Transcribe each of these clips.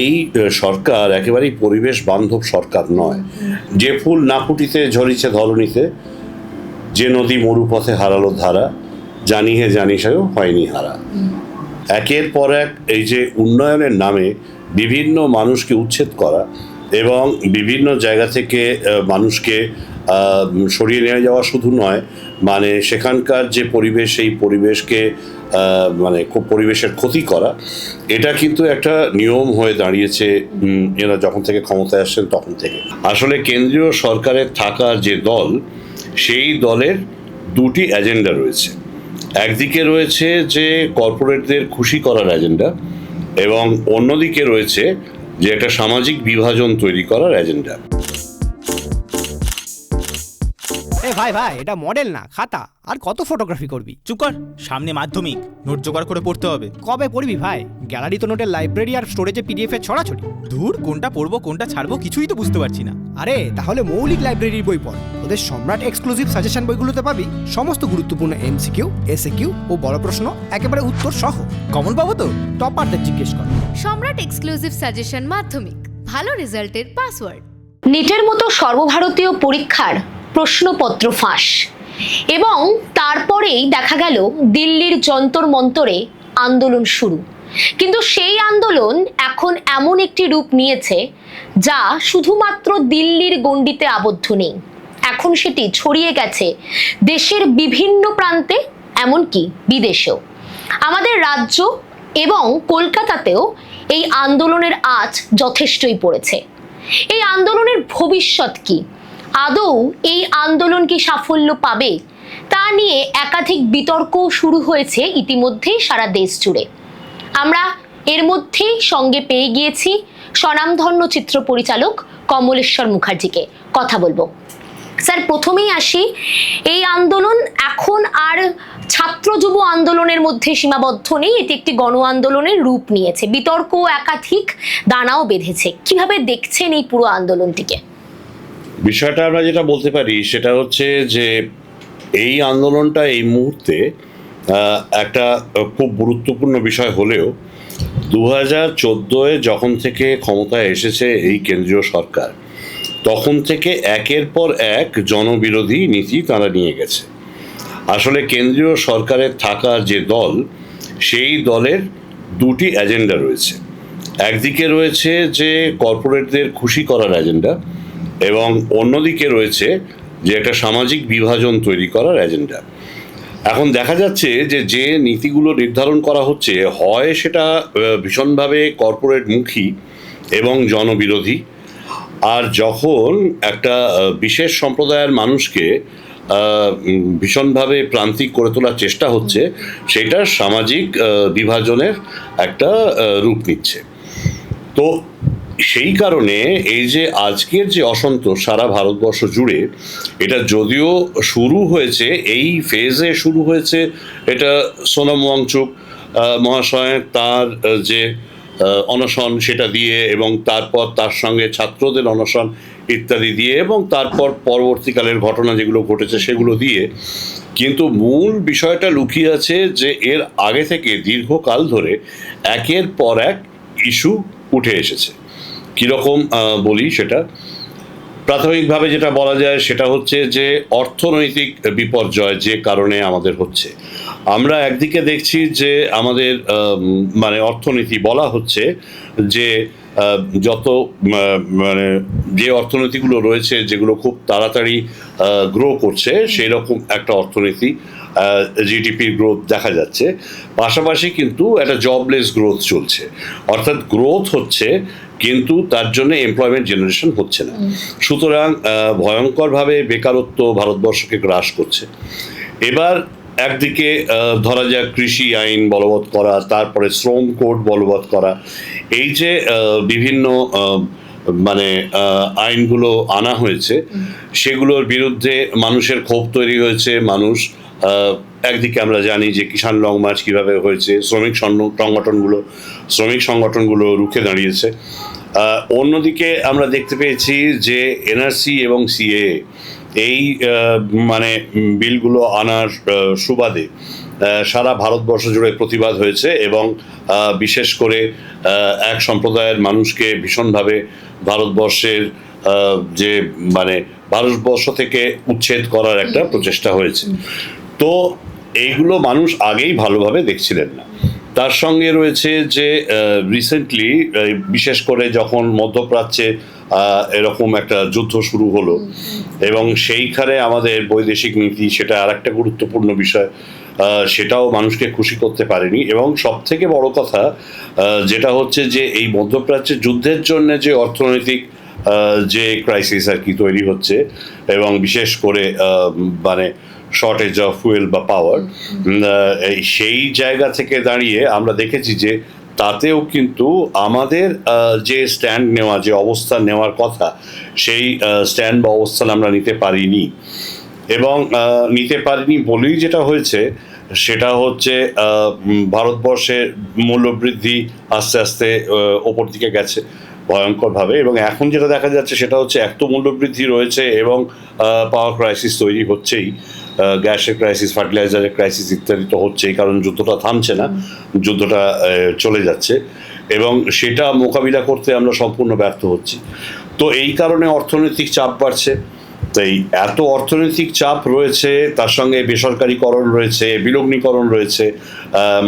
এই সরকার একেবারেই পরিবেশ বান্ধব সরকার নয়। যে ফুল না ফুটিতে ঝরিছে ধরণীতে, যে নদী মরুপথে হারালো ধারা, জানিহে জানিসেও হয়নি হারা। একের পর এক এই যে উন্নয়নের নামে বিভিন্ন মানুষকে উচ্ছেদ করা এবং বিভিন্ন জায়গা থেকে মানুষকে সরিয়ে নিয়ে যাওয়া শুধু নয়, মানে সেখানকার যে পরিবেশ, সেই পরিবেশকে মানে পরিবেশের ক্ষতি করা, এটা কিন্তু একটা নিয়ম হয়ে দাঁড়িয়েছে এরা যখন থেকে ক্ষমতায় আসছেন তখন থেকে। আসলে কেন্দ্রীয় সরকারের থাকা যে দল, সেই দলের দুটি এজেন্ডা রয়েছে। একদিকে রয়েছে যে কর্পোরেটদের খুশি করার এজেন্ডা, এবং অন্যদিকে রয়েছে যে একটা সামাজিক বিভাজন তৈরি করার এজেন্ডা। ভাই ভাই, এটা মডেল না খাতা, আর কত ফটোগ্রাফি করবি? চুপ কর, সামনে মাধ্যমিক, নোট জোগাড় করে পড়তে হবে। কবে পড়বি ভাই? গ্যালারি তো নোটের লাইব্রেরি আর স্টোরেজে পিডিএফ এর ছড়াছড়ি। ধুর, কোনটা পড়বো কোনটা ছাড়বো কিছুই তো বুঝতে পারছি না। আরে তাহলে মৌলিক লাইব্রেরির বই পড়। ওদের সম্রাট এক্সক্লুসিভ সাজেশন বইগুলোতে পাবি সমস্ত গুরুত্বপূর্ণ এমসিকিউ, এসএকিউ ও বড় প্রশ্ন একেবারে উত্তর সহ। কমন পাবো তো? টপারদের জিজ্ঞেস কর। সম্রাট এক্সক্লুসিভ সাজেশন মাধ্যমিক, ভালো রেজাল্টের পাসওয়ার্ড। নিটের মতো সর্বভারতীয় পরীক্ষার প্রশ্নপত্র ফাঁস, এবং তারপরেই দেখা গেল দিল্লির যন্তর মন্তরে আন্দোলন শুরু। কিন্তু সেই আন্দোলন এখন এমন একটি রূপ নিয়েছে যা শুধুমাত্র দিল্লির গণ্ডিতে আবদ্ধ নেই, এখন সেটি ছড়িয়ে গেছে দেশের বিভিন্ন প্রান্তে, এমনকি বিদেশেও। আমাদের রাজ্য এবং কলকাতাতেও এই আন্দোলনের আঁচ যথেষ্টই পড়েছে। এই আন্দোলনের ভবিষ্যৎ কি? আদৌ এই আন্দোলন কি সাফল্য পাবে? তা নিয়ে একাধিক বিতর্ক শুরু হয়েছে ইতিমধ্যেই সারা দেশ জুড়ে। আমরা এর মধ্যেই সঙ্গে পেয়ে গিয়েছি স্বনামধন্য চিত্র পরিচালক কমলেশ্বর মুখার্জিকে। কথা বলবো। স্যার, প্রথমেই আসি, এই আন্দোলন এখন আর ছাত্র যুব আন্দোলনের মধ্যে সীমাবদ্ধ নেই, এটি একটি গণ আন্দোলনের রূপ নিয়েছে, বিতর্ক একাধিক দানাও বেঁধেছে। কিভাবে দেখছেন এই পুরো আন্দোলনটিকে? বিষয়টা আমরা যেটা বলতে পারি সেটা হচ্ছে যে এই আন্দোলনটা এই মুহূর্তে একটা খুব গুরুত্বপূর্ণ বিষয় হলেও 2014-এ যখন থেকে ক্ষমতায় এসেছে এই কেন্দ্রীয় সরকার, তখন থেকে একের পর এক জনবিরোধী নীতি তারা নিয়ে গেছে। আসলে কেন্দ্রীয় সরকারের থাকা যে দল, সেই দলের দুটি এজেন্ডা রয়েছে। একদিকে রয়েছে যে কর্পোরেটদের খুশি করার এজেন্ডা, এবং অন্যদিকে রয়েছে যে একটা সামাজিক বিভাজন তৈরি করার এজেন্ডা। এখন দেখা যাচ্ছে যে যে নীতিগুলো নির্ধারণ করা হচ্ছে, হয় সেটা ভীষণভাবে কর্পোরেট মুখী এবং জনবিরোধী, আর যখন একটা বিশেষ সম্প্রদায়ের মানুষকে ভীষণভাবে প্রান্তিক করে তোলার চেষ্টা হচ্ছে, সেটা সামাজিক বিভাজনের একটা রূপ নিচ্ছে। তো সেই কারণে এই যে আজকের যে অসন্তোষ সারা ভারতবর্ষ জুড়ে, এটা যদিও শুরু হয়েছে, এই ফেজে শুরু হয়েছে এটা সোনম ওয়াংচুক মহাশয় তার যে অনশন সেটা দিয়ে, এবং তারপর তার সঙ্গে ছাত্রদের অনশন ইত্যাদি দিয়ে, এবং তারপর পরবর্তীকালের ঘটনা যেগুলো ঘটেছে সেগুলো দিয়ে। কিন্তু মূল বিষয়টা লুকিয়ে আছে যে এর আগে থেকে দীর্ঘকাল ধরে একের পর এক ইস্যু উঠে এসেছে। কীরকম বলি, সেটা প্রাথমিকভাবে যেটা বলা যায় সেটা হচ্ছে যে অর্থনৈতিক বিপর্যয় যে কারণে আমাদের হচ্ছে। আমরা একদিকে দেখছি যে আমাদের মানে অর্থনীতি বলা হচ্ছে যে যত মানে যে অর্থনীতিগুলো রয়েছে যেগুলো খুব তাড়াতাড়ি গ্রো করছে, সেই রকম একটা অর্থনীতি, জিডিপির গ্রোথ দেখা যাচ্ছে। পাশাপাশি কিন্তু একটা জবলেস গ্রোথ চলছে, অর্থাৎ গ্রোথ হচ্ছে কিন্তু তার জন্য এমপ্লয়মেন্ট জেনারেশন হচ্ছে না। সুতরাং ভয়ঙ্করভাবে বেকারত্ব ভারতবর্ষকে গ্রাস করছে। এবার একদিকে ধরা যাক কৃষি আইন বলবৎ করা, তারপরে শ্রম কোড বলবৎ করা, এই যে বিভিন্ন মানে আইনগুলো আনা হয়েছে, সেগুলোর বিরুদ্ধে মানুষের ক্ষোভ তৈরি হয়েছে। মানুষ একদিকে আমরা জানি যে কিষাণ লং মার্চ কীভাবে হয়েছে, শ্রমিক সংগঠনগুলো রুখে দাঁড়িয়েছে। অন্যদিকে আমরা দেখতে পেয়েছি যে এনআরসি এবং সিএ এই মানে বিলগুলো আনার সুবাদে সারা ভারতবর্ষ জুড়ে প্রতিবাদ হয়েছে এবং বিশেষ করে এক সম্প্রদায়ের মানুষকে ভীষণভাবে ভারতবর্ষের যে মানে ভারতবর্ষ থেকে উচ্ছেদ করার একটা প্রচেষ্টা হয়েছে। তো এইগুলো মানুষ আগেই ভালোভাবে দেখছিলেন না। তার সঙ্গে রয়েছে যে রিসেন্টলি বিশেষ করে যখন মধ্যপ্রাচ্যে এরকম একটা যুদ্ধ শুরু হলো এবং সেইখানে আমাদের বৈদেশিক নীতি সেটা আর একটা গুরুত্বপূর্ণ বিষয়, সেটাও মানুষকে খুশি করতে পারেনি। এবং সব থেকে বড় কথা যেটা হচ্ছে যে এই মধ্যপ্রাচ্যের যুদ্ধের জন্য যে অর্থনৈতিক যে ক্রাইসিস আর কি তৈরি হচ্ছে এবং বিশেষ করে মানে শর্টেজ অফ ফুয়েল বা পাওয়ার, সেই জায়গা থেকে দাঁড়িয়ে আমরা দেখেছি যে তাতেও কিন্তু আমাদের যে স্ট্যান্ড নেওয়া, যে অবস্থান নেওয়ার কথা, সেই স্ট্যান্ড বা অবস্থান আমরা নিতে পারিনি। এবং নিতে পারিনি বলেই যেটা হয়েছে সেটা হচ্ছে ভারতবর্ষের মূল্যবৃদ্ধি আস্তে আস্তে ওপর দিকে গেছে ভয়ঙ্করভাবে। এবং এখন যেটা দেখা যাচ্ছে সেটা হচ্ছে এক তো মূল্যবৃদ্ধি রয়েছে এবং পাওয়ার ক্রাইসিস তৈরি হচ্ছেই, গ্যাসের ক্রাইসিস, ফার্টিলাইজারের ক্রাইসিস ইত্যাদি তো হচ্ছেই, কারণ যুদ্ধটা থামছে না, যুদ্ধটা চলে যাচ্ছে এবং সেটা মোকাবিলা করতে আমরা সম্পূর্ণ ব্যর্থ হচ্ছি। তো এই কারণে অর্থনৈতিক চাপ বাড়ছে। তাই এত অর্থনৈতিক চাপ রয়েছে, তার সঙ্গে বেসরকারিকরণ রয়েছে, বিলগ্নীকরণ রয়েছে,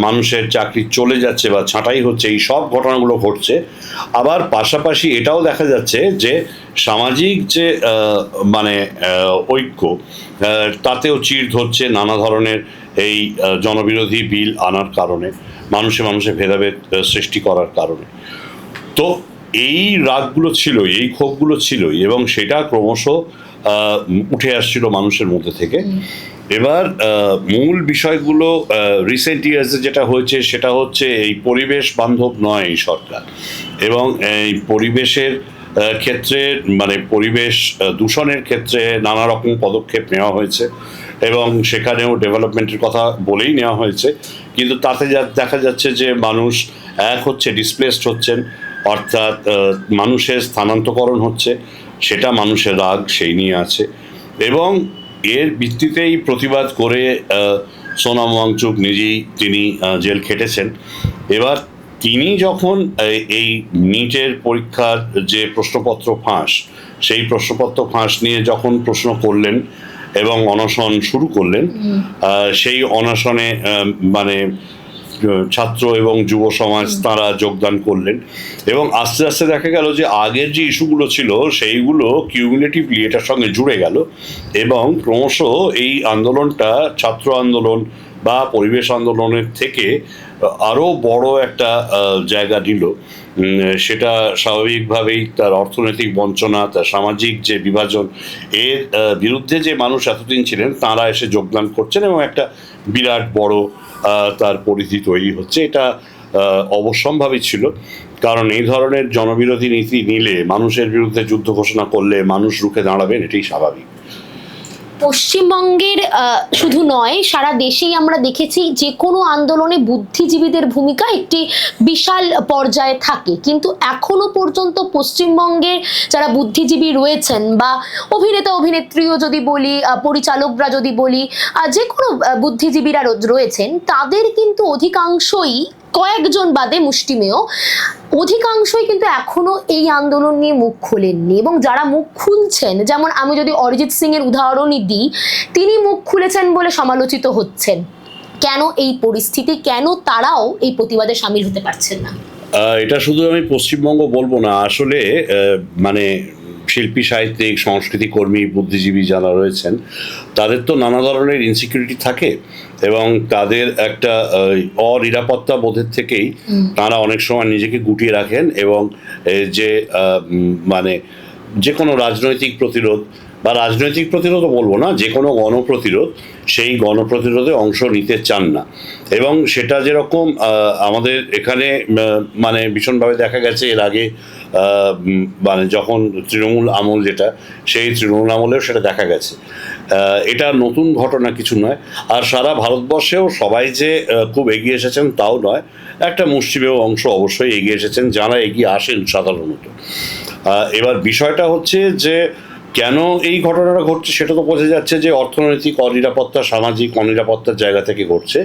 মানুষের চাকরি চলে যাচ্ছে বা ছাঁটাই হচ্ছে, এই সব ঘটনাগুলো ঘটছে। আবার পাশাপাশি এটাও দেখা যাচ্ছে যে সামাজিক যে মানে ঐক্য, তাতেও চিড় ধরছে নানা ধরনের এই জনবিরোধী বিল আনার কারণে, মানুষে মানুষে ভেদাভেদ সৃষ্টি করার কারণে। তো এই রাগগুলো ছিলই, এই ক্ষোভগুলো ছিলই এবং সেটা ক্রমশ উঠে আসছিল মানুষের মধ্যে থেকে। এবার মূল বিষয়গুলো রিসেন্ট ইয়ার্সে যেটা হয়েছে সেটা হচ্ছে এই পরিবেশ বান্ধব নয় এই সরকার, এবং এই পরিবেশের ক্ষেত্রে মানে পরিবেশ দূষণের ক্ষেত্রে নানা রকম পদক্ষেপ নেওয়া হয়েছে এবং সেখানেও ডেভেলপমেন্টের কথা বলেই নেওয়া হয়েছে। কিন্তু তাতে দেখা যাচ্ছে যে মানুষ এক হচ্ছে ডিসপ্লেসড হচ্ছেন, অর্থাৎ মানুষের স্থানান্তকরণ হচ্ছে, সেটা মানুষের রাগ সেই নিয়ে আছে। এবং এর ভিত্তিতেই প্রতিবাদ করে সোনাম ওয়াংচুক নিজেই তিনি জেল খেটেছেন। এবার তিনি যখন এই নিটের পরীক্ষার যে প্রশ্নপত্র ফাঁস, সেই প্রশ্নপত্র ফাঁস নিয়ে যখন প্রশ্ন করলেন এবং অনশন শুরু করলেন, সেই অনশনে মানে ছাত্র এবং যুব সমাজ তারা যোগদান করলেন এবং আস্তে আস্তে দেখা গেল যে আগের যে ইস্যুগুলো ছিল সেইগুলো কিউমুলেটিভলি এটার সঙ্গে জুড়ে গেল এবং ক্রমশ এই আন্দোলনটা ছাত্র আন্দোলন বা পরিবেশ আন্দোলনের থেকে আরও বড় একটা জায়গা নিল। সেটা স্বাভাবিকভাবেই তার অর্থনৈতিক বঞ্চনা, তার সামাজিক যে বিভাজন, এর বিরুদ্ধে যে মানুষ এতদিন ছিলেন তাঁরা এসে যোগদান করছেন এবং একটা বিরাট বড় তার পরিধি তৈরি হচ্ছে। এটা অবশ্যম্ভাবী ছিল, কারণ এই ধরনের জনবিরোধী নীতি নিলে, মানুষের বিরুদ্ধে যুদ্ধ ঘোষণা করলে মানুষ রুখে দাঁড়াবেন, এটাই স্বাভাবিক। পশ্চিমবঙ্গের শুধু নয়, সারা দেশেই আমরা দেখেছি যে কোনো আন্দোলনে বুদ্ধিজীবীদের ভূমিকা একটি বিশাল পর্যায়ে থাকে, কিন্তু এখনো পর্যন্ত পশ্চিমবঙ্গের যারা বুদ্ধিজীবী রয়েছেন বা অভিনেতা অভিনেত্রীও যদি বলি, পরিচালকরা যদি বলি, যে কোনো বুদ্ধিজীবীরা রয়েছেন, তাদের কিন্তু অধিকাংশই, কয়েকজন বাদে মুষ্টিমেয়, অধিকাংশই কিন্তু এখনো এই আন্দোলন নিয়ে মুখ খোলেননি। এবং যারা মুখ খুলছেন, যেমন আমি যদি অরিজিৎ সিং এর উদাহরণই দিই, তিনি মুখ খুলেছেন বলে সমালোচিত হচ্ছেন। কেন এই পরিস্থিতি, কেন তারাও এই প্রতিবাদে সামিল হতে পারছেন না? এটা শুধু আমি পশ্চিমবঙ্গ বলবো না, আসলে মানে শিল্পী, সাহিত্যিক, সংস্কৃতি কর্মী, বুদ্ধিজীবী যারা রয়েছেন তাদের তো নানা ধরনের ইনসিকিউরিটি থাকে এবং তাদের একটা অনিরাপত্তা বোধের থেকেই তারা অনেক সময় নিজেকে গুটিয়ে রাখেন এবং যে মানে যে কোনো রাজনৈতিক প্রতিরোধ বা রাজনৈতিক প্রতিরোধও বলবো না, যে কোনো গণপ্রতিরোধ, সেই গণপ্রতিরোধে অংশ নিতে চান না। এবং সেটা যেরকম আমাদের এখানে মানে ভীষণভাবে দেখা গেছে এর আগে, মানে যখন তৃণমূল আমল যেটা, সেই তৃণমূল আমলেও সেটা দেখা গেছে। এটা নতুন ঘটনা কিছু নয়। আর সারা ভারতবর্ষেও সবাই যে খুব এগিয়ে এসেছেন তাও নয়, একটা মুষ্টিমেয় অংশ অবশ্যই এগিয়ে এসেছেন, যারা এগিয়ে আসেন সাধারণত। এবার বিষয়টা হচ্ছে যে কেন এই ঘটনাটা ঘটছে সেটা তো বোঝা যাচ্ছে যে অর্থনৈতিক অনিরাপত্তা, সামাজিক অনিরাপত্তার জায়গা থেকে ঘটছে।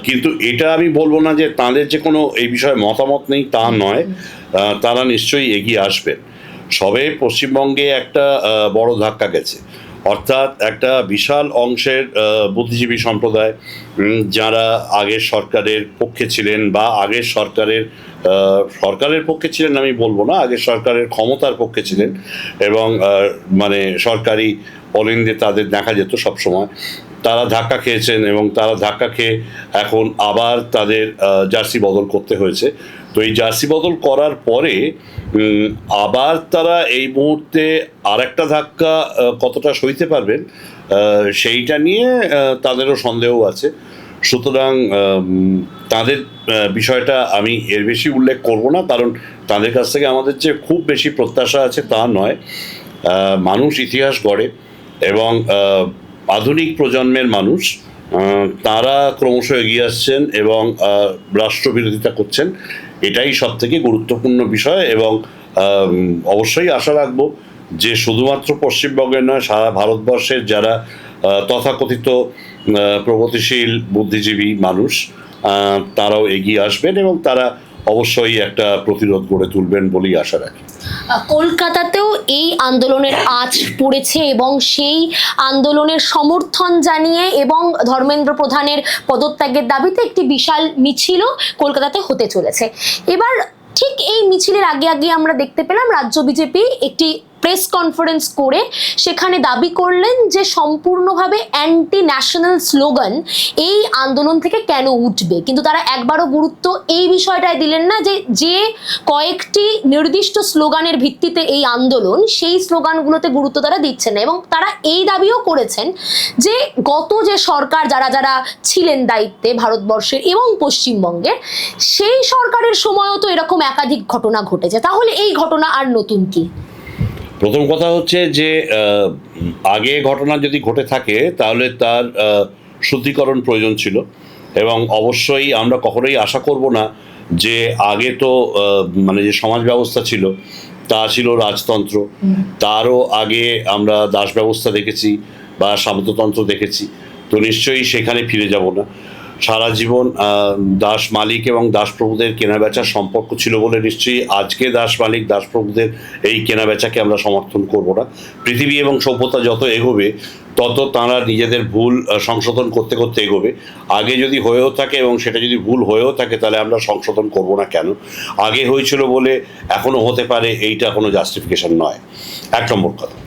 কিন্তু এটা আমি বলবো না যে তাদের যে কোনো এই বিষয়ে মতামত নেই, তা নয়। তারা নিশ্চয়ই এগিয়ে আসবেন। সবে পশ্চিমবঙ্গে একটা বড় ধাক্কা গেছে, অর্থাৎ একটা বিশাল অংশের বুদ্ধিজীবী সম্প্রদায় যারা আগের সরকারের পক্ষে ছিলেন বা আগের সরকারের পক্ষে ছিলেন আমি বলবো না, আগের সরকারের ক্ষমতার পক্ষে ছিলেন এবং মানে সরকারি অলিন্দে তাদের দেখা যেত সবসময়, তারা ধাক্কা খেয়েছেন এবং তারা ধাক্কা খেয়ে এখন আবার তাদের জার্সি বদল করতে হয়েছে। তো এই জার্সি বদল করার পরে আবার তারা এই মুহূর্তে আর একটা ধাক্কা কতটা সইতে পারবেন সেইটা নিয়ে তাদেরও সন্দেহ আছে। সুতরাং তাদের বিষয়টা আমি এর বেশি উল্লেখ করব না, কারণ তাদের কাছ থেকে আমাদের যে খুব বেশি প্রত্যাশা আছে তা নয়। মানুষ ইতিহাস গড়ে এবং আধুনিক প্রজন্মের মানুষ তারা ক্রমশ এগিয়ে আসছেন এবং রাষ্ট্রবিরোধিতা করছেন, এটাই সব থেকে গুরুত্বপূর্ণ বিষয়। এবং অবশ্যই আশা রাখবো যে শুধুমাত্র পশ্চিমবঙ্গের নয়, সারা ভারতবর্ষের যারা তথাকথিত প্রগতিশীল বুদ্ধিজীবী মানুষ তারাও এগিয়ে আসবেন এবং তারা অবশ্যই একটা প্রতিরোধ গড়ে তুলবেন বলেই আশা রাখি। কলকাতাতেও এই আন্দোলনের আঁচ পড়েছে এবং সেই আন্দোলনের সমর্থন জানিয়ে এবং ধর্মেন্দ্র প্রধানের পদত্যাগের দাবিতে একটি বিশাল মিছিলও কলকাতাতে হতে চলেছে। এবার ঠিক এই মিছিলের আগে আগে আমরা দেখতে পেলাম রাজ্য বিজেপি একটি প্রেস কনফারেন্স করে সেখানে দাবি করলেন যে সম্পূর্ণভাবে অ্যান্টি ন্যাশনাল স্লোগান এই আন্দোলন থেকে কেন উঠবে, কিন্তু তারা একবারও গুরুত্ব এই বিষয়টায় দিলেন না যে কয়েকটি নির্দিষ্ট স্লোগানের ভিত্তিতে এই আন্দোলন, সেই স্লোগানগুলোতে গুরুত্ব তারা দিচ্ছেন না। এবং তারা এই দাবিও করেছেন যে গত যে সরকার যারা যারা ছিলেন দায়িত্বে ভারতবর্ষের এবং পশ্চিমবঙ্গের, সেই সরকারের সময়ও তো এরকম একাধিক ঘটনা ঘটেছে, তাহলে এই ঘটনা আর নতুন কি? প্রথম কথা হচ্ছে যে আগে ঘটনা যদি ঘটে থাকে তাহলে তার শুদ্ধিকরণ প্রয়োজন ছিল এবং অবশ্যই আমরা কখনোই আশা করব না যে আগে তো মানে যে সমাজ ব্যবস্থা ছিল তা ছিল রাজতন্ত্র, তারও আগে আমরা দাস ব্যবস্থা দেখেছি বা সামন্ততন্ত্র দেখেছি, তো নিশ্চয়ই সেখানে ফিরে যাব না। সারা জীবন দাস মালিক এবং দাসপ্রভুদের কেনাবেচার সম্পর্ক ছিল বলে নিশ্চয়ই আজকে দাস মালিক দাসপ্রভুদের এই কেনাবেচাকে আমরা সমর্থন করব না। পৃথিবী এবং সভ্যতা যত এগোবে তত তাঁরা নিজেদের ভুল সংশোধন করতে করতে এগোবে। আগে যদি হয়েও থাকে এবং সেটা যদি ভুল হয়েও থাকে তাহলে আমরা সংশোধন করব না কেন? আগে হয়েছিল বলে এখনও হতে পারে, এইটা কোনো জাস্টিফিকেশন নয়, এক নম্বর কথা।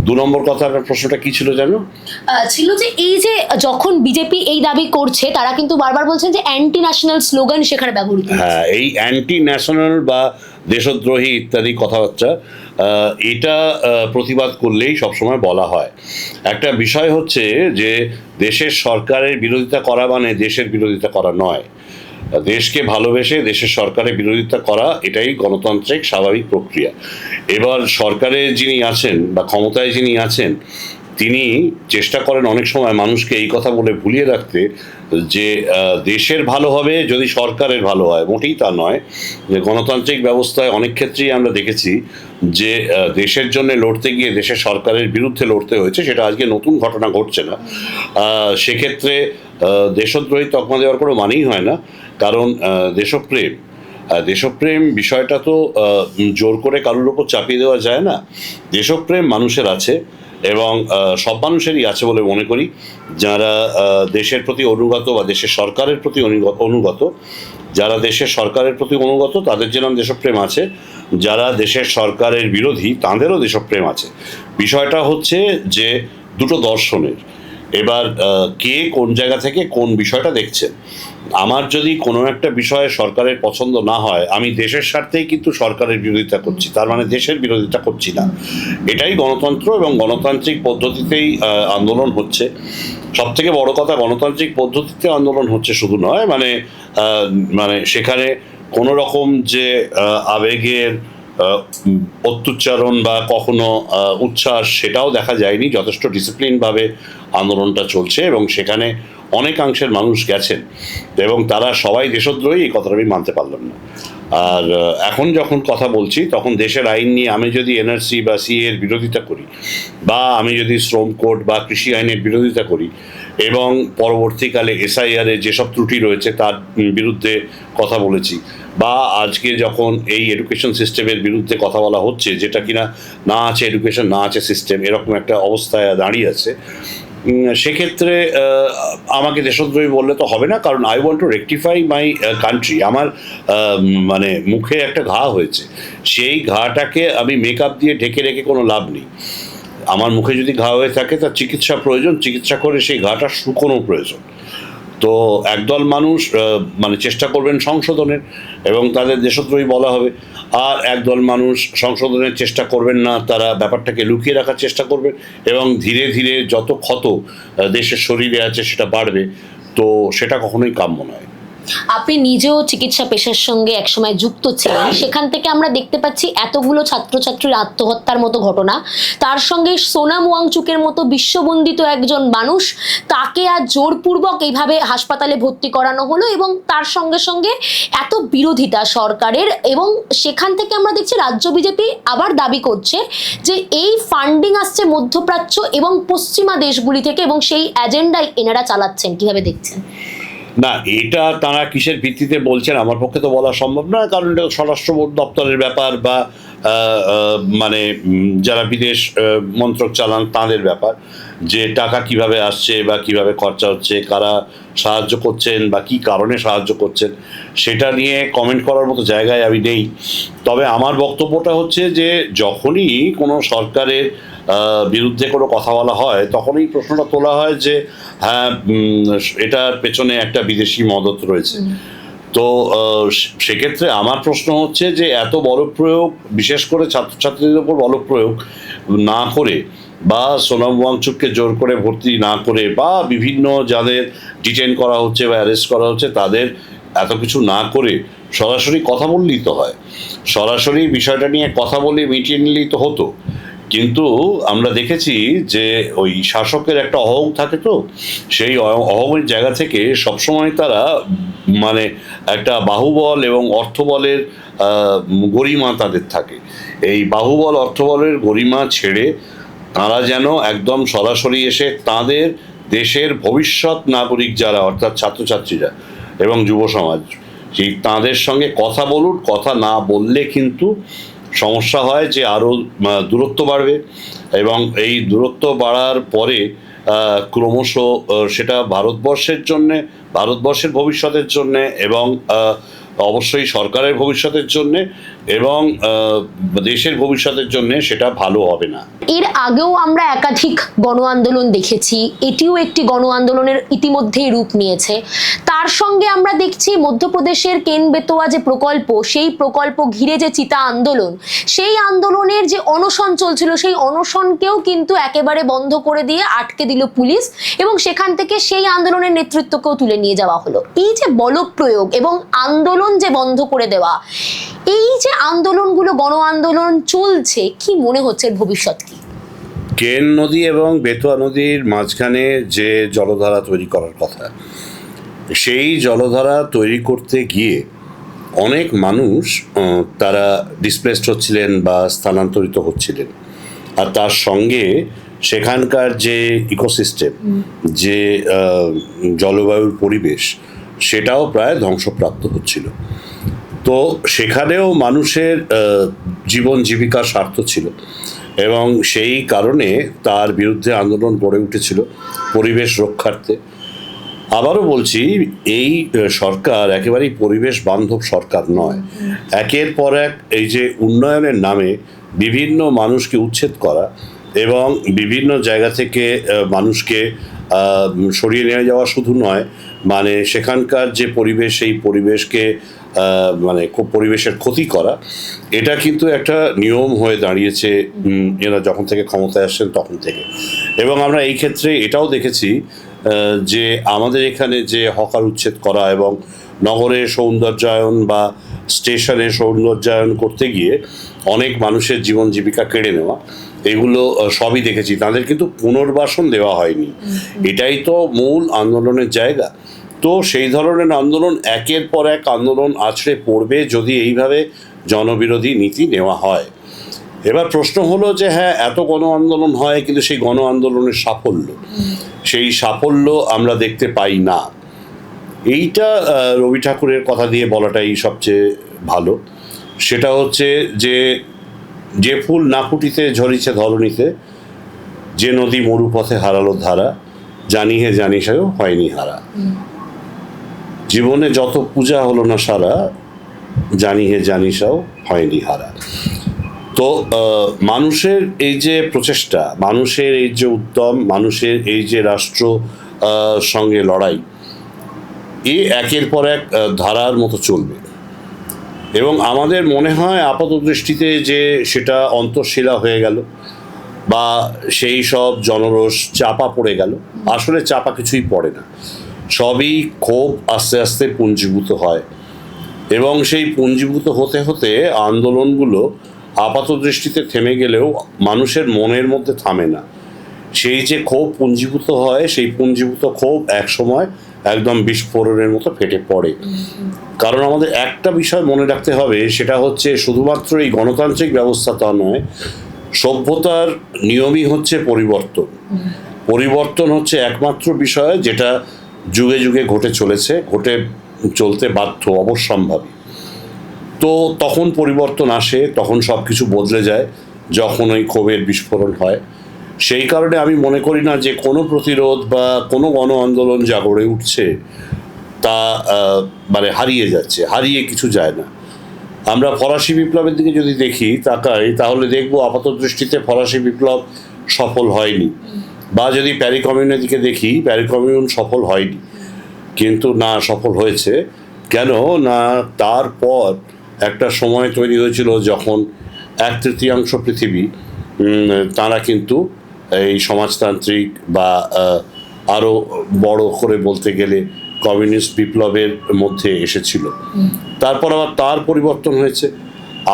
দু নম্বর কথা, আপনার প্রশ্নটা কি ছিল জানো? ছিল যে এই যে যখন বিজেপি এই দাবি করছে তারা কিন্তু বারবার বলছেন যে অ্যান্টি ন্যাশনাল স্লোগান সেখানে ব্যবহৃত হচ্ছে। হ্যাঁ, এই অ্যান্টি ন্যাশনাল বা দেশদ্রোহী ইত্যাদি কথাবার্তা এটা প্রতিবাদ করলেই সবসময় বলা হয়। একটা বিষয় হচ্ছে যে দেশের সরকারের বিরোধিতা করা মানে দেশের বিরোধিতা করা নয়। দেশকে ভালোবেসে দেশের সরকারের বিরোধিতা করা এটাই গণতান্ত্রিক স্বাভাবিক প্রক্রিয়া। এবার সরকারে যিনি আছেন বা ক্ষমতায় যিনি আছেন তিনি চেষ্টা করেন অনেক সময় মানুষকে এই কথা বলে ভুলিয়ে রাখতে যে দেশের ভালো হবে যদি সরকারের ভালো হয়। মোটেই তা নয়। যে গণতান্ত্রিক ব্যবস্থায় অনেক ক্ষেত্রেই আমরা দেখেছি যে দেশের জন্য লড়তে গিয়ে দেশের সরকারের বিরুদ্ধে লড়তে হয়েছে, সেটা আজকে নতুন ঘটনা ঘটছে না। সেক্ষেত্রে দেশদ্রোহী তকমা দেওয়ার কোনো মানেই হয় না, কারণ দেশপ্রেম বিষয়টা তো জোর করে কারোর ওপর চাপিয়ে দেওয়া যায় না। দেশপ্রেম মানুষের আছে এবং সব মানুষেরই আছে বলে মনে করি। যারা দেশের প্রতি অনুগত বা দেশের সরকারের প্রতি অনুগত, যারা দেশের সরকারের প্রতি অনুগত তাদের যেরকম দেশপ্রেম আছে, যারা দেশের সরকারের বিরোধী তাদেরও দেশপ্রেম আছে। বিষয়টা হচ্ছে যে দুটো দর্শনের। এবার কে কোন জায়গা থেকে কোন বিষয়টা দেখছেন। আমার যদি কোনো একটা বিষয়ে সরকারের পছন্দ না হয়, আমি দেশের স্বার্থেই কিন্তু সরকারের বিরোধিতা করছি, তার মানে দেশের বিরোধিতা করছি না। এটাই গণতন্ত্র এবং গণতান্ত্রিক পদ্ধতিতেই আন্দোলন হচ্ছে। সব থেকে বড় কথা, গণতান্ত্রিক পদ্ধতিতে আন্দোলন হচ্ছে শুধু নয়, মানে সেখানে কোনো রকম যে আবেগের অত্যুচ্চারণ বা কখনো উচ্ছ্বাস সেটাও দেখা যায়নি। যথেষ্ট ডিসিপ্লিনভাবে আন্দোলনটা চলছে এবং সেখানে অনেকাংশের মানুষ গেছেন এবং তারা সবাই দেশদ্রোহী, এই কথাটা আমি মানতে পারলাম না। আর এখন যখন কথা বলছি তখন দেশের আইন নিয়ে আমি যদি এনআরসি বা সিএ এর বিরোধিতা করি, বা আমি যদি শ্রম কোড বা কৃষি আইনের বিরোধিতা করি, এবং পরবর্তীকালে এসআইআর এ যেসব ত্রুটি রয়েছে তার বিরুদ্ধে কথা বলেছি, বা আজকে যখন এই এডুকেশন সিস্টেমের বিরুদ্ধে কথা বলা হচ্ছে, যেটা কিনা না আছে এডুকেশন না আছে সিস্টেম, এরকম একটা অবস্থায় দাঁড়িয়ে আছে, সেক্ষেত্রে আমাকে দেশদ্রোহী বললে তো হবে না, কারণ I want to rectify my country. আমার মানে মুখে একটা ঘা হয়েছে, সেই ঘাটাকে আমি মেকআপ দিয়ে ঢেকে রেখে কোনো লাভ নেই। আমার মুখে যদি ঘা হয়ে থাকে তার চিকিৎসা প্রয়োজন, চিকিৎসা করে সেই ঘাটা শুকোনো প্রয়োজন। তো একদল মানুষ মানে চেষ্টা করবেন সংশোধনের এবং তাদের দেশদ্রোহী বলা হবে, আর একদল মানুষ সংশোধনের চেষ্টা করবেন না, তারা ব্যাপারটাকে লুকিয়ে রাখার চেষ্টা করবেন এবং ধীরে ধীরে যত ক্ষত দেশের শরীরে আছে সেটা বাড়বে। তো সেটা কখনোই কাম্য নয়। আপনি নিজেও চিকিৎসা পেশার সঙ্গে একসময় যুক্ত ছিলেন, সেখান থেকে আমরা দেখতে পাচ্ছি এতগুলো ছাত্রছাত্রীর আত্মহত্যার মতো ঘটনা, তার সঙ্গে সোনাম ওয়াংচুকের মতো বিশ্ববন্দিত একজন মানুষ, তাকে আর জোরপূর্বক এইভাবে হাসপাতালে ভর্তি করানো হলো, এবং তার সঙ্গে সঙ্গে এত বিরোধিতা সরকারের, এবং সেখান থেকে আমরা দেখছি রাজ্য বিজেপি আবার দাবি করছে যে এই ফান্ডিং আসছে মধ্যপ্রাচ্য এবং পশ্চিমা দেশগুলি থেকে, এবং সেই এজেন্ডাই এনারা চালাচ্ছেন। কিভাবে দেখছেন? না, এটা তারা কিসের ভিত্তিতে বলছেন আমার পক্ষে তো বলা সম্ভব নয়, কারণ এটা স্বরাষ্ট্র দপ্তরের ব্যাপার, বা মানে যারা বিদেশ মন্ত্রক চালান তাদের ব্যাপার, যে টাকা কিভাবে আসছে বা কিভাবে খরচা হচ্ছে, কারা সাহায্য করছেন বা কী কারণে সাহায্য করছেন, সেটা নিয়ে কমেন্ট করার মতো জায়গায় আমি নেই। তবে আমার বক্তব্যটা হচ্ছে যে যখনই কোনো সরকারের বিরুদ্ধে কোনো কথা বলা হয় তখনই প্রশ্নটা তোলা হয় যে হ্যাঁ, এটার পেছনে একটা বিদেশি মদত রয়েছে। তো সেক্ষেত্রে আমার প্রশ্ন হচ্ছে যে এত বল প্রয়োগ, বিশেষ করে ছাত্রছাত্রীদের উপর বল প্রয়োগ না করে, বা সোনাম ওয়াংচুককে জোর করে ভর্তি না করে, বা বিভিন্ন যাদের ডিটেন করা হচ্ছে বা অ্যারেস্ট করা হচ্ছে তাদের এত কিছু না করে সরাসরি কথা বললেই তো হয়, সরাসরি বিষয়টা নিয়ে কথা বলে মিটিয়ে নিলেই তো হতো। কিন্তু আমরা দেখেছি যে ওই শাসকের একটা অহং থাকে, তো সেই অহংয়ের জায়গা থেকে সবসময় তারা মানে একটা বাহুবল এবং অর্থবলের গরিমা তাদের থাকে। এই বাহুবল অর্থবলের গরিমা ছেড়ে তারা যেন একদম সরাসরি এসে তাদের দেশের ভবিষ্যৎ নাগরিক যারা, অর্থাৎ ছাত্রছাত্রীরা এবং যুব সমাজ, সেই তাদের সঙ্গে কথা বলুন। কথা না বললে কিন্তু সমস্যা হয় যে আরও দূরত্ব বাড়বে, এবং এই দূরত্ব বাড়ার পরে ক্রমশ সেটা ভারতবর্ষের জন্যে, ভারতবর্ষের ভবিষ্যতের জন্যে, এবং অবশ্যই সরকারের ভবিষ্যতের জন্যে এবং দেশের ভবিষ্যতের জন্যে সেটা ভালো হবে না। এর আগেও আমরা একাধিক গণ আন্দোলন দেখেছি, এটিও একটি গণ আন্দোলনের ইতিমধ্যেই রূপ নিয়েছে। তার সঙ্গে আমরা দেখছি মধ্যপ্রদেশের কেন বেতোয়া যে প্রকল্প, সেই প্রকল্প ঘিরে যে চিতা আন্দোলন, সেই আন্দোলনের যে অনশন চলছিল, সেই অনশনকেও কিন্তু একেবারে বন্ধ করে দিয়ে আটকে দিল পুলিশ, এবং সেখান থেকে সেই আন্দোলনের নেতৃত্বকেও তুলে নিয়ে যাওয়া হলো। এই যে বলপ্রয়োগ এবং আন্দোলন যে বন্ধ করে দেওয়া, এই যে আন্দোলনগুলো, গণ আন্দোলন চলছে, কি মনে হচ্ছে ভবিষ্যৎ কি? কেন নদী এবং বেতোয়া নদীর মাঝখানে যে জলধারা তৈরি করার কথা, সেই জলধারা তৈরি করতে গিয়ে অনেক মানুষ তারা ডিসপ্লেসড হচ্ছিলেন বা স্থানান্তরিত হচ্ছিলেন, আর তার সঙ্গে সেখানকার যে ইকোসিস্টেম, যে জলবায়ুর পরিবেশ, সেটাও প্রায় ধ্বংসপ্রাপ্ত হচ্ছিল। তো সেখানেও মানুষের জীবন জীবিকার স্বার্থ ছিল, এবং সেই কারণে তার বিরুদ্ধে আন্দোলন গড়ে উঠেছিল পরিবেশ রক্ষার্থে। আবারও বলছি, এই সরকার একেবারেই পরিবেশ বান্ধব সরকার নয়। একের পর এক এই যে উন্নয়নের নামে বিভিন্ন মানুষকে উচ্ছেদ করা এবং বিভিন্ন জায়গা থেকে মানুষকে সরিয়ে নিয়ে যাওয়া শুধু নয়, মানে সেখানকার যে পরিবেশ, সেই পরিবেশকে মানে পরিবেশের ক্ষতি করা, এটা কিন্তু একটা নিয়ম হয়ে দাঁড়িয়েছে এরা যখন থেকে ক্ষমতায় আসছেন তখন থেকে। এবং আমরা এই ক্ষেত্রে এটাও দেখেছি যে আমাদের এখানে যে হকার উচ্ছেদ করা এবং নগরের সৌন্দর্যায়ন বা স্টেশনের সৌন্দর্যায়ন করতে গিয়ে অনেক মানুষের জীবন জীবিকা কেড়ে নেওয়া, এগুলো সবই দেখেছি। তাদের কিন্তু পুনর্বাসন দেওয়া হয়নি, এটাই তো মূল আন্দোলনের জায়গা। তো সেই ধরনের আন্দোলন একের পর এক আন্দোলন আছড়ে পড়বে যদি এইভাবে জনবিরোধী নীতি নেওয়া হয়। এবার প্রশ্ন হলো যে হ্যাঁ, এত গণ আন্দোলন হয় কিন্তু সেই গণ আন্দোলনের সাফল্য, সেই সাফল্য আমরা দেখতে পাই না। এইটা রবি ঠাকুরের কথা দিয়ে বলাটাই সবচেয়ে ভালো। সেটা হচ্ছে যে ফুল না ফুটিতে ঝরিছে ধরণীতে, যে নদী মরুপথে হারালো ধারা, জানি হে জানিসেও হয়নি হারা। জীবনে যত পূজা হলো না সারা, জানি হে জানিসাও হয়নি হারা। তো মানুষের এই যে প্রচেষ্টা, মানুষের এই যে উদ্যম, মানুষের এই যে রাষ্ট্র সঙ্গে লড়াই, এ একের পর এক ধারার মতো চলবে। এবং আমাদের মনে হয় আপাত দৃষ্টিতে যে সেটা অন্তঃশীলা হয়ে গেল বা সেই সব জনরোষ চাপা পড়ে গেল, আসলে চাপা কিছুই পড়ে না। সবই ক্ষোভ আস্তে আস্তে পুঞ্জীভূত হয় এবং সেই পুঞ্জীভূত হতে হতে আন্দোলনগুলো আপাত দৃষ্টিতে থেমে গেলেও মানুষের মনের মধ্যে থামে না। সেই যে ক্ষোভ পুঞ্জীভূত হয়, সেই পুঞ্জীভূত ক্ষোভ একসময় একদম বিস্ফোরণের মতো ফেটে পড়ে। কারণ আমাদের একটা বিষয় মনে রাখতে হবে, সেটা হচ্ছে শুধুমাত্র এই গণতান্ত্রিক ব্যবস্থা তা নয়, সভ্যতার নিয়মই হচ্ছে পরিবর্তন। পরিবর্তন হচ্ছে একমাত্র বিষয় যেটা যুগে যুগে ঘটে চলেছে, ঘটে চলতে বাধ্য, অবশ্যম্ভাবী। তো তখন পরিবর্তন আসে, তখন সব কিছু বদলে যায় যখন ওই ক্ষোভের বিস্ফোরণ হয়। সেই কারণে আমি মনে করি না যে কোনো প্রতিরোধ বা কোনো গণ আন্দোলন যা গড়ে উঠছে তা মানে হারিয়ে যাচ্ছে, হারিয়ে কিছু যায় না। আমরা ফরাসি বিপ্লবের দিকে যদি দেখি, তাকাই, তাহলে দেখবো আপাত দৃষ্টিতে ফরাসি বিপ্লব সফল হয়নি। বা যদি প্যারি কমিউনের দিকে দেখি, প্যারি কমিউন সফল হয়নি, কিন্তু না, সফল হয়েছে। কেন না, তারপর একটা সময় তৈরি হয়েছিল যখন 1/3 পৃথিবী তারা কিন্তু এই সমাজতান্ত্রিক বা আরও বড় করে বলতে গেলে কমিউনিস্ট বিপ্লবের মধ্যে এসেছিল। তারপর আবার তার পরিবর্তন হয়েছে।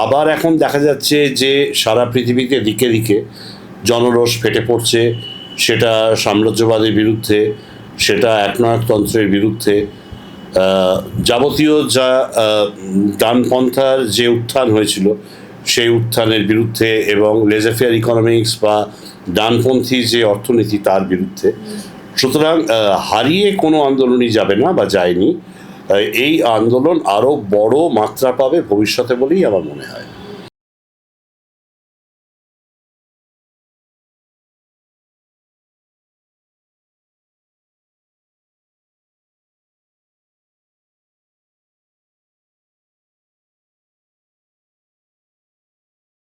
আবার এখন দেখা যাচ্ছে যে সারা পৃথিবীতে দিকে দিকে জনরোষ ফেটে পড়ছে, সেটা সাম্রাজ্যবাদের বিরুদ্ধে, সেটা একনায়কতন্ত্রের বিরুদ্ধে, যাবতীয় যা ডানপন্থার যে উত্থান হয়েছিল সেই উত্থানের বিরুদ্ধে এবং লেজেফেয়ার ইকোনমিক্স বা ডানপন্থী যে অর্থনীতি তার বিরুদ্ধে। সুতরাং হারিয়ে কোনো আন্দোলনই যাবে না বা যায়নি। এই আন্দোলন আরও বড় মাত্রা পাবে ভবিষ্যতে বলেই আমার মনে হয়।